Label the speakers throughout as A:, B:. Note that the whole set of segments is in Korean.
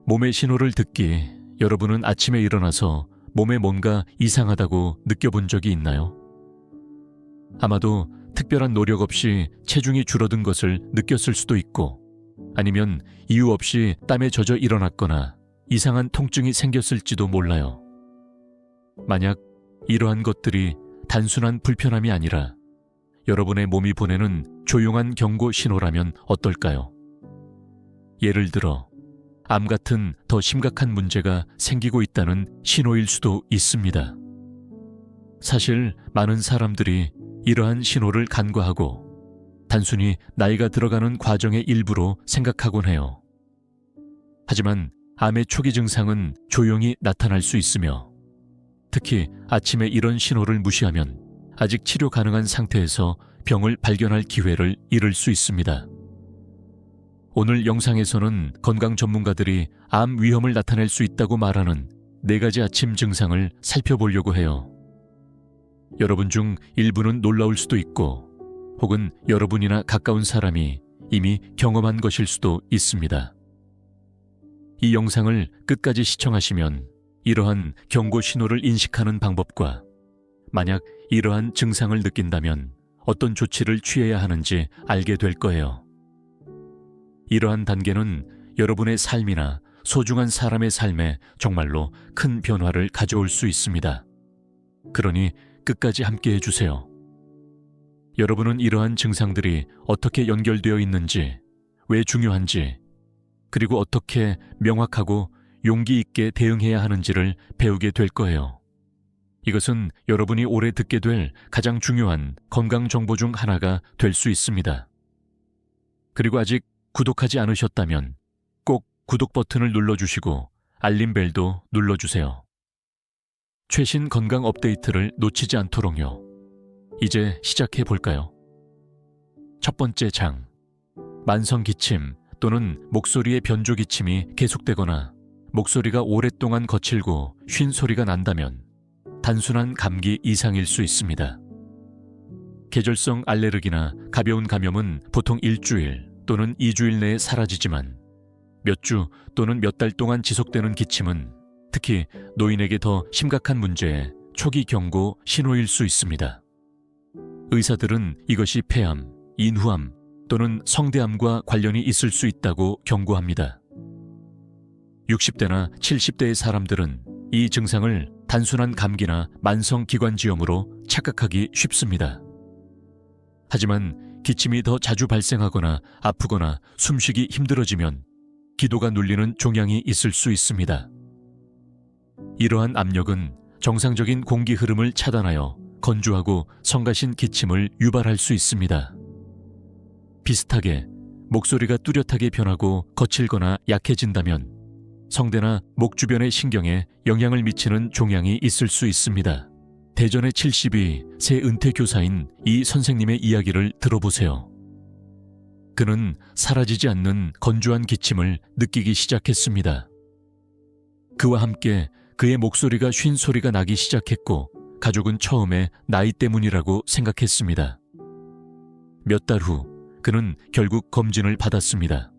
A: 몸의 신호를 듣기, 여러분은 아침에 일어나서 몸에 뭔가 이상하다고 느껴본 적이 있나요? 아마도 특별한 노력 없이 체중이 줄어든 것을 느꼈을 수도 있고, 아니면 이유 없이 땀에 젖어 일어났거나 이상한 통증이 생겼을지도 몰라요. 만약 이러한 것들이 단순한 불편함이 아니라 여러분의 몸이 보내는 조용한 경고 신호라면 어떨까요? 예를 들어 암 같은 더 심각한 문제가 생기고 있다는 신호일 수도 있습니다. 사실 많은 사람들이 이러한 신호를 간과하고 단순히 나이가 들어가는 과정의 일부로 생각하곤 해요. 하지만 암의 초기 증상은 조용히 나타날 수 있으며, 특히 아침에 이런 신호를 무시하면 아직 치료 가능한 상태에서 병을 발견할 기회를 잃을 수 있습니다. 오늘 영상에서는 건강 전문가들이 암 위험을 나타낼 수 있다고 말하는 4가지 아침 증상을 살펴보려고 해요. 여러분 중 일부는 놀라울 수도 있고, 혹은 여러분이나 가까운 사람이 이미 경험한 것일 수도 있습니다. 이 영상을 끝까지 시청하시면 이러한 경고 신호를 인식하는 방법과 만약 이러한 증상을 느낀다면 어떤 조치를 취해야 하는지 알게 될 거예요. 이러한 단계는 여러분의 삶이나 소중한 사람의 삶에 정말로 큰 변화를 가져올 수 있습니다. 그러니 끝까지 함께 해주세요. 여러분은 이러한 증상들이 어떻게 연결되어 있는지, 왜 중요한지, 그리고 어떻게 명확하고 용기 있게 대응해야 하는지를 배우게 될 거예요. 이것은 여러분이 오래 듣게 될 가장 중요한 건강 정보 중 하나가 될 수 있습니다. 그리고 아직 구독하지 않으셨다면 꼭 구독 버튼을 눌러주시고 알림벨도 눌러주세요. 최신 건강 업데이트를 놓치지 않도록요. 이제 시작해 볼까요? 첫 번째 장, 만성 기침 또는 목소리의 변조 기침이 계속되거나 목소리가 오랫동안 거칠고 쉰 소리가 난다면 단순한 감기 이상일 수 있습니다. 계절성 알레르기나 가벼운 감염은 보통 일주일 또는 2주일 내에 사라지지만 몇 주 또는 몇 달 동안 지속되는 기침은 특히 노인에게 더 심각한 문제의 초기 경고 신호일 수 있습니다. 의사들은 이것이 폐암, 인후암 또는 성대암과 관련이 있을 수 있다고 경고합니다. 60대나 70대의 사람들은 이 증상을 단순한 감기나 만성기관지염으로 착각하기 쉽습니다. 하지만 기침이 더 자주 발생하거나 아프거나 숨쉬기 힘들어지면 기도가 눌리는 종양이 있을 수 있습니다. 이러한 압력은 정상적인 공기 흐름을 차단하여 건조하고 성가신 기침을 유발할 수 있습니다. 비슷하게 목소리가 뚜렷하게 변하고 거칠거나 약해진다면 성대나 목 주변의 신경에 영향을 미치는 종양이 있을 수 있습니다. 대전의 72 새 은퇴 교사인 이 선생님의 이야기를 들어보세요. 그는 사라지지 않는 건조한 기침을 느끼기 시작했습니다. 그와 함께 그의 목소리가 쉰 소리가 나기 시작했고 가족은 처음에 나이 때문이라고 생각했습니다. 몇 달 후 그는 결국 검진을 받았습니다.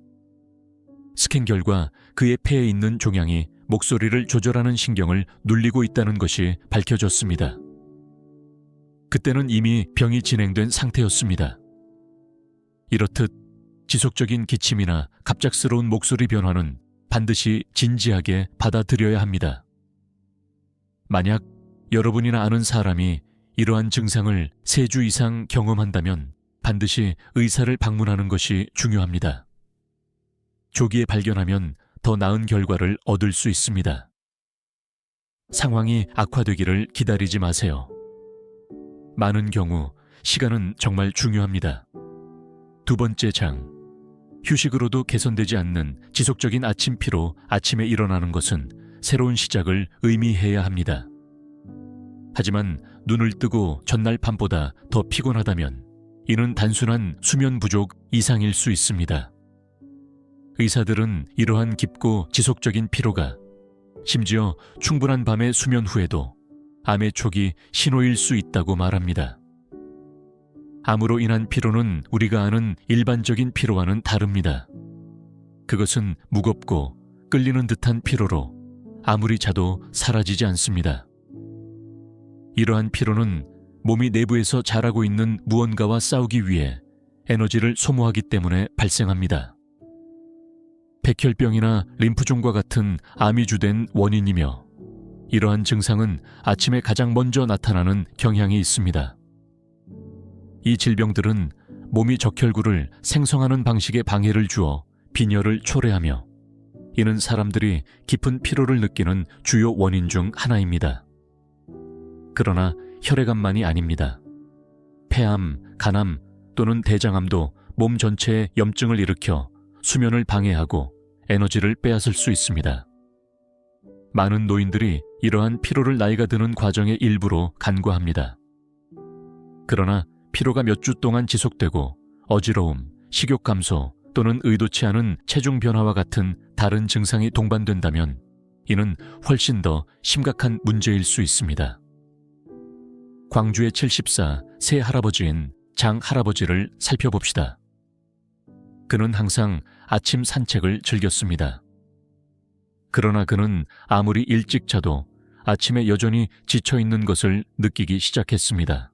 A: 스캔 결과 그의 폐에 있는 종양이 목소리를 조절하는 신경을 눌리고 있다는 것이 밝혀졌습니다. 그때는 이미 병이 진행된 상태였습니다. 이렇듯 지속적인 기침이나 갑작스러운 목소리 변화는 반드시 진지하게 받아들여야 합니다. 만약 여러분이나 아는 사람이 이러한 증상을 3주 이상 경험한다면 반드시 의사를 방문하는 것이 중요합니다. 조기에 발견하면 더 나은 결과를 얻을 수 있습니다. 상황이 악화되기를 기다리지 마세요. 많은 경우 시간은 정말 중요합니다. 두 번째 장, 휴식으로도 개선되지 않는 지속적인 아침 피로 아침에 일어나는 것은 새로운 시작을 의미해야 합니다. 하지만 눈을 뜨고 전날 밤보다 더 피곤하다면 이는 단순한 수면 부족 이상일 수 있습니다. 의사들은 이러한 깊고 지속적인 피로가 심지어 충분한 밤의 수면 후에도 암의 초기 신호일 수 있다고 말합니다. 암으로 인한 피로는 우리가 아는 일반적인 피로와는 다릅니다. 그것은 무겁고 끌리는 듯한 피로로 아무리 자도 사라지지 않습니다. 이러한 피로는 몸이 내부에서 자라고 있는 무언가와 싸우기 위해 에너지를 소모하기 때문에 발생합니다. 백혈병이나 림프종과 같은 암이 주된 원인이며, 이러한 증상은 아침에 가장 먼저 나타나는 경향이 있습니다. 이 질병들은 몸이 적혈구를 생성하는 방식에 방해를 주어 빈혈을 초래하며, 이는 사람들이 깊은 피로를 느끼는 주요 원인 중 하나입니다. 그러나 혈액암만이 아닙니다. 폐암, 간암 또는 대장암도 몸 전체에 염증을 일으켜 수면을 방해하고 에너지를 빼앗을 수 있습니다. 많은 노인들이 이러한 피로를 나이가 드는 과정의 일부로 간과합니다. 그러나 피로가 몇 주 동안 지속되고 어지러움, 식욕 감소 또는 의도치 않은 체중 변화와 같은 다른 증상이 동반된다면 이는 훨씬 더 심각한 문제일 수 있습니다. 광주의 74 새 할아버지인 장 할아버지를 살펴봅시다. 그는 항상 아침 산책을 즐겼습니다. 그러나 그는 아무리 일찍 자도 아침에 여전히 지쳐있는 것을 느끼기 시작했습니다.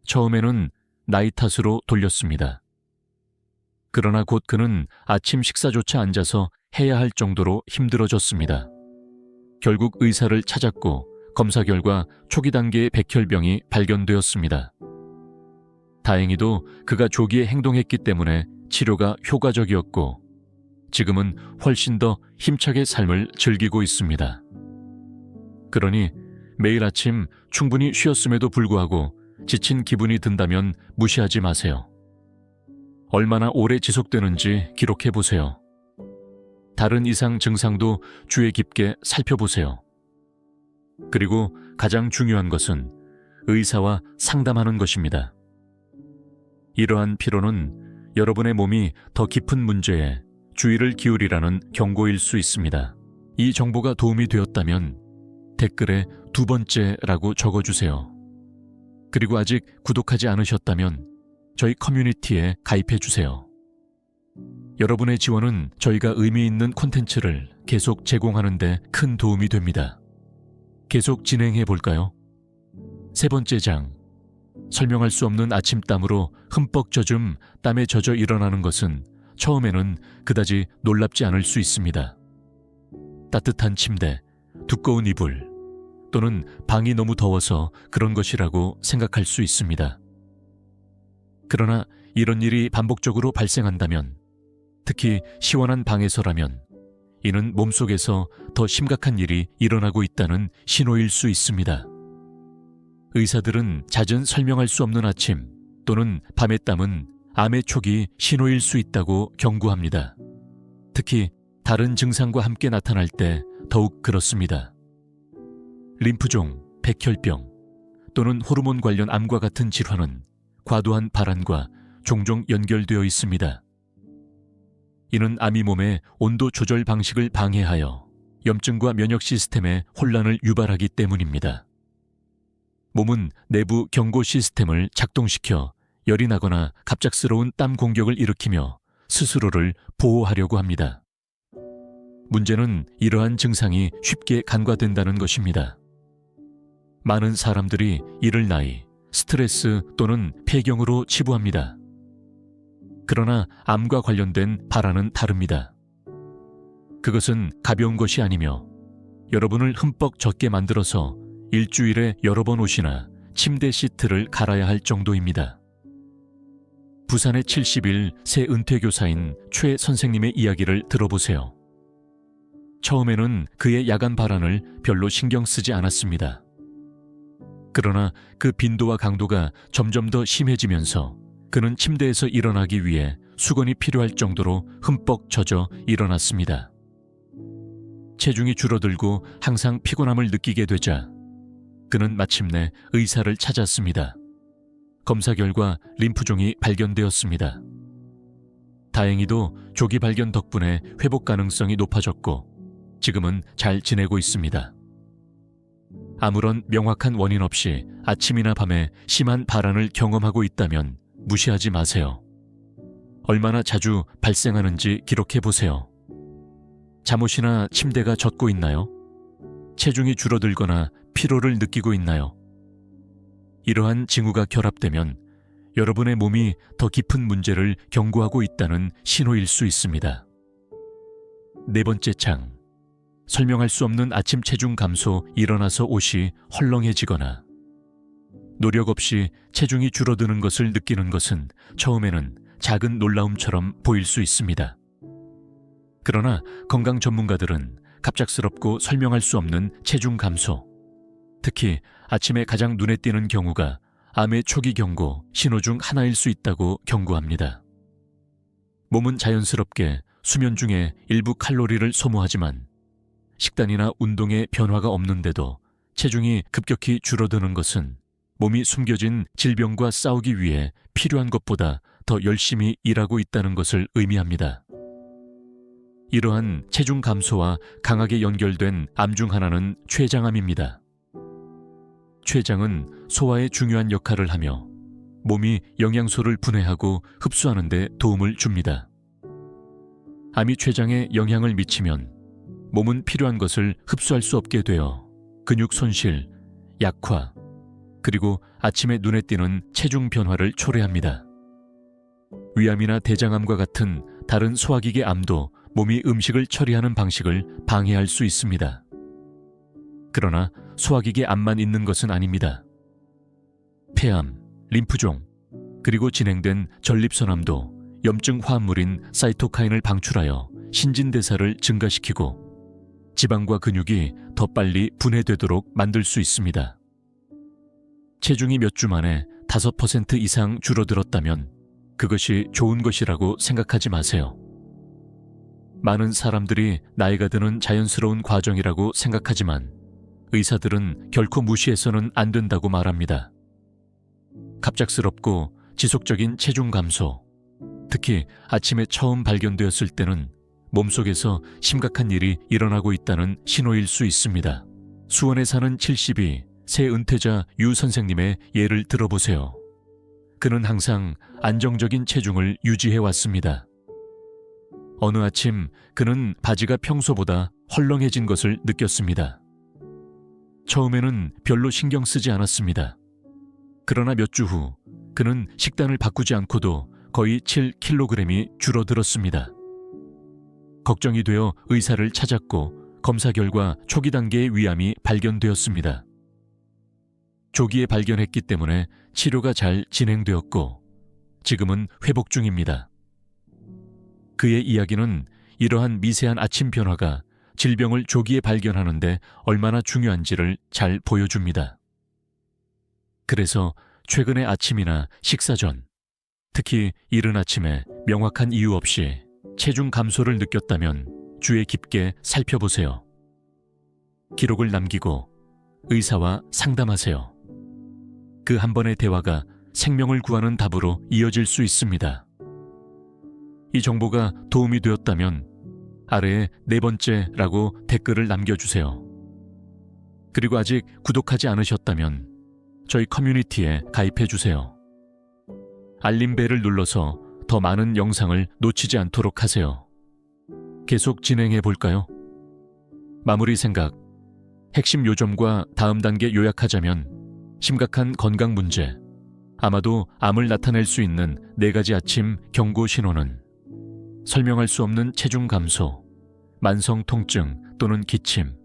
A: 처음에는 나이 탓으로 돌렸습니다. 그러나 곧 그는 아침 식사조차 앉아서 해야 할 정도로 힘들어졌습니다. 결국 의사를 찾았고 검사 결과 초기 단계의 백혈병이 발견되었습니다. 다행히도 그가 조기에 행동했기 때문에 치료가 효과적이었고 지금은 훨씬 더 힘차게 삶을 즐기고 있습니다. 그러니 매일 아침 충분히 쉬었음에도 불구하고 지친 기분이 든다면 무시하지 마세요. 얼마나 오래 지속되는지 기록해보세요. 다른 이상 증상도 주의 깊게 살펴보세요. 그리고 가장 중요한 것은 의사와 상담하는 것입니다. 이러한 피로는 여러분의 몸이 더 깊은 문제에 주의를 기울이라는 경고일 수 있습니다. 이 정보가 도움이 되었다면 댓글에 2번째라고 적어주세요. 그리고 아직 구독하지 않으셨다면 저희 커뮤니티에 가입해주세요. 여러분의 지원은 저희가 의미 있는 콘텐츠를 계속 제공하는 데 큰 도움이 됩니다. 계속 진행해 볼까요? 3번째 장. 설명할 수 없는 아침땀으로 흠뻑 젖은 땀에 젖어 일어나는 것은 처음에는 그다지 놀랍지 않을 수 있습니다. 따뜻한 침대, 두꺼운 이불, 또는 방이 너무 더워서 그런 것이라고 생각할 수 있습니다. 그러나 이런 일이 반복적으로 발생한다면, 특히 시원한 방에서라면 이는 몸속에서 더 심각한 일이 일어나고 있다는 신호일 수 있습니다. 의사들은 잦은 설명할 수 없는 아침 또는 밤의 땀은 암의 초기 신호일 수 있다고 경고합니다. 특히 다른 증상과 함께 나타날 때 더욱 그렇습니다. 림프종, 백혈병 또는 호르몬 관련 암과 같은 질환은 과도한 발한과 종종 연결되어 있습니다. 이는 암이 몸의 온도 조절 방식을 방해하여 염증과 면역 시스템에 혼란을 유발하기 때문입니다. 몸은 내부 경고 시스템을 작동시켜 열이 나거나 갑작스러운 땀 공격을 일으키며 스스로를 보호하려고 합니다. 문제는 이러한 증상이 쉽게 간과된다는 것입니다. 많은 사람들이 이를 나이, 스트레스 또는 폐경으로 치부합니다. 그러나 암과 관련된 발화는 다릅니다. 그것은 가벼운 것이 아니며 여러분을 흠뻑 젖게 만들어서 일주일에 여러 번 옷이나 침대 시트를 갈아야 할 정도입니다. 부산의 70일 새 은퇴교사인 최 선생님의 이야기를 들어보세요. 처음에는 그의 야간 발환을 별로 신경 쓰지 않았습니다. 그러나 그 빈도와 강도가 점점 더 심해지면서 그는 침대에서 일어나기 위해 수건이 필요할 정도로 흠뻑 젖어 일어났습니다. 체중이 줄어들고 항상 피곤함을 느끼게 되자 그는 마침내 의사를 찾았습니다. 검사 결과 림프종이 발견되었습니다. 다행히도 조기 발견 덕분에 회복 가능성이 높아졌고 지금은 잘 지내고 있습니다. 아무런 명확한 원인 없이 아침이나 밤에 심한 발한을 경험하고 있다면 무시하지 마세요. 얼마나 자주 발생하는지 기록해 보세요. 잠옷이나 침대가 젖고 있나요? 체중이 줄어들거나 피로를 느끼고 있나요? 이러한 징후가 결합되면 여러분의 몸이 더 깊은 문제를 경고하고 있다는 신호일 수 있습니다. 네 번째 창. 설명할 수 없는 아침 체중 감소, 일어나서 옷이 헐렁해지거나 노력 없이 체중이 줄어드는 것을 느끼는 것은 처음에는 작은 놀라움처럼 보일 수 있습니다. 그러나 건강 전문가들은 갑작스럽고 설명할 수 없는 체중 감소, 특히 아침에 가장 눈에 띄는 경우가 암의 초기 경고, 신호 중 하나일 수 있다고 경고합니다. 몸은 자연스럽게 수면 중에 일부 칼로리를 소모하지만 식단이나 운동에 변화가 없는데도 체중이 급격히 줄어드는 것은 몸이 숨겨진 질병과 싸우기 위해 필요한 것보다 더 열심히 일하고 있다는 것을 의미합니다. 이러한 체중 감소와 강하게 연결된 암 중 하나는 췌장암입니다. 췌장은 소화에 중요한 역할을 하며 몸이 영양소를 분해하고 흡수하는 데 도움을 줍니다. 암이 췌장에 영향을 미치면 몸은 필요한 것을 흡수할 수 없게 되어 근육 손실, 약화, 그리고 아침에 눈에 띄는 체중 변화를 초래합니다. 위암이나 대장암과 같은 다른 소화기계 암도 몸이 음식을 처리하는 방식을 방해할 수 있습니다. 그러나 소화기계 암만 있는 것은 아닙니다. 폐암, 림프종, 그리고 진행된 전립선암도 염증 화합물인 사이토카인을 방출하여 신진대사를 증가시키고 지방과 근육이 더 빨리 분해되도록 만들 수 있습니다. 체중이 몇 주 만에 5% 이상 줄어들었다면 그것이 좋은 것이라고 생각하지 마세요. 많은 사람들이 나이가 드는 자연스러운 과정이라고 생각하지만 의사들은 결코 무시해서는 안 된다고 말합니다. 갑작스럽고 지속적인 체중 감소, 특히 아침에 처음 발견되었을 때는 몸속에서 심각한 일이 일어나고 있다는 신호일 수 있습니다. 수원에 사는 72, 새 은퇴자 유 선생님의 예를 들어보세요. 그는 항상 안정적인 체중을 유지해 왔습니다. 어느 아침 그는 바지가 평소보다 헐렁해진 것을 느꼈습니다. 처음에는 별로 신경 쓰지 않았습니다. 그러나 몇 주 후 그는 식단을 바꾸지 않고도 거의 7kg이 줄어들었습니다. 걱정이 되어 의사를 찾았고 검사 결과 초기 단계의 위암이 발견되었습니다. 조기에 발견했기 때문에 치료가 잘 진행되었고 지금은 회복 중입니다. 그의 이야기는 이러한 미세한 아침 변화가 질병을 조기에 발견하는 데 얼마나 중요한지를 잘 보여줍니다. 그래서 최근의 아침이나 식사 전, 특히 이른 아침에 명확한 이유 없이 체중 감소를 느꼈다면 주의 깊게 살펴보세요. 기록을 남기고 의사와 상담하세요. 그 한 번의 대화가 생명을 구하는 답으로 이어질 수 있습니다. 이 정보가 도움이 되었다면 아래에 네 번째라고 댓글을 남겨주세요. 그리고 아직 구독하지 않으셨다면 저희 커뮤니티에 가입해주세요. 알림벨을 눌러서 더 많은 영상을 놓치지 않도록 하세요. 계속 진행해 볼까요? 마무리 생각. 핵심 요점과 다음 단계 요약하자면 심각한 건강 문제, 아마도 암을 나타낼 수 있는 4가지 아침 경고 신호는 설명할 수 없는 체중 감소, 만성 통증 또는 기침,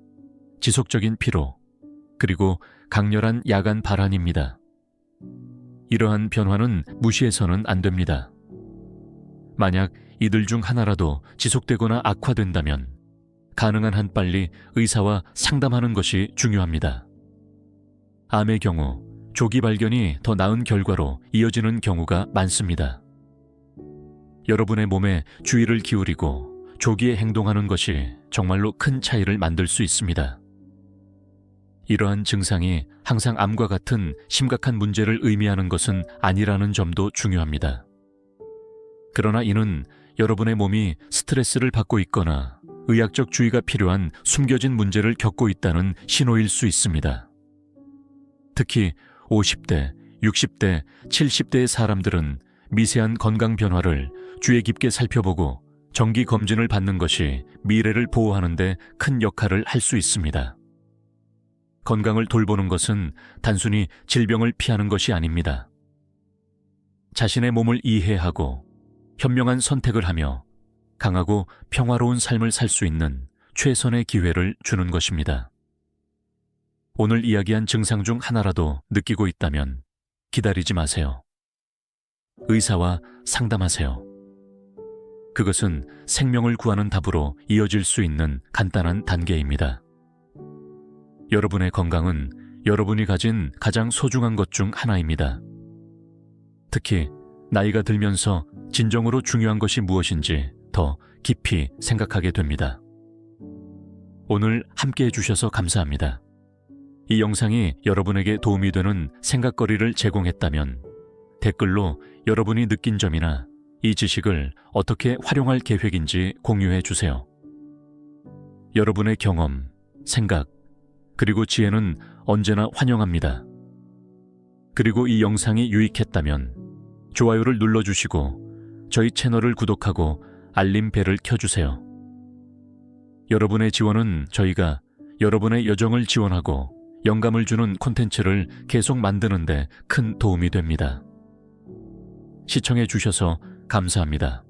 A: 지속적인 피로, 그리고 강렬한 야간 발한입니다. 이러한 변화는 무시해서는 안 됩니다. 만약 이들 중 하나라도 지속되거나 악화된다면 가능한 한 빨리 의사와 상담하는 것이 중요합니다. 암의 경우 조기 발견이 더 나은 결과로 이어지는 경우가 많습니다. 여러분의 몸에 주의를 기울이고 조기에 행동하는 것이 정말로 큰 차이를 만들 수 있습니다. 이러한 증상이 항상 암과 같은 심각한 문제를 의미하는 것은 아니라는 점도 중요합니다. 그러나 이는 여러분의 몸이 스트레스를 받고 있거나 의학적 주의가 필요한 숨겨진 문제를 겪고 있다는 신호일 수 있습니다. 특히 50대, 60대, 70대의 사람들은 미세한 건강 변화를 주의 깊게 살펴보고 정기 검진을 받는 것이 미래를 보호하는 데 큰 역할을 할 수 있습니다. 건강을 돌보는 것은 단순히 질병을 피하는 것이 아닙니다. 자신의 몸을 이해하고 현명한 선택을 하며 강하고 평화로운 삶을 살 수 있는 최선의 기회를 주는 것입니다. 오늘 이야기한 증상 중 하나라도 느끼고 있다면 기다리지 마세요. 의사와 상담하세요. 그것은 생명을 구하는 답으로 이어질 수 있는 간단한 단계입니다. 여러분의 건강은 여러분이 가진 가장 소중한 것 중 하나입니다. 특히 나이가 들면서 진정으로 중요한 것이 무엇인지 더 깊이 생각하게 됩니다. 오늘 함께 해주셔서 감사합니다. 이 영상이 여러분에게 도움이 되는 생각거리를 제공했다면 댓글로 여러분이 느낀 점이나 이 지식을 어떻게 활용할 계획인지 공유해 주세요. 여러분의 경험, 생각, 그리고 지혜는 언제나 환영합니다. 그리고 이 영상이 유익했다면 좋아요를 눌러주시고 저희 채널을 구독하고 알림벨을 켜주세요. 여러분의 지원은 저희가 여러분의 여정을 지원하고 영감을 주는 콘텐츠를 계속 만드는 데 큰 도움이 됩니다. 시청해 주셔서 감사합니다.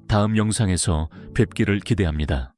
A: 다음 영상에서 뵙기를 기대합니다.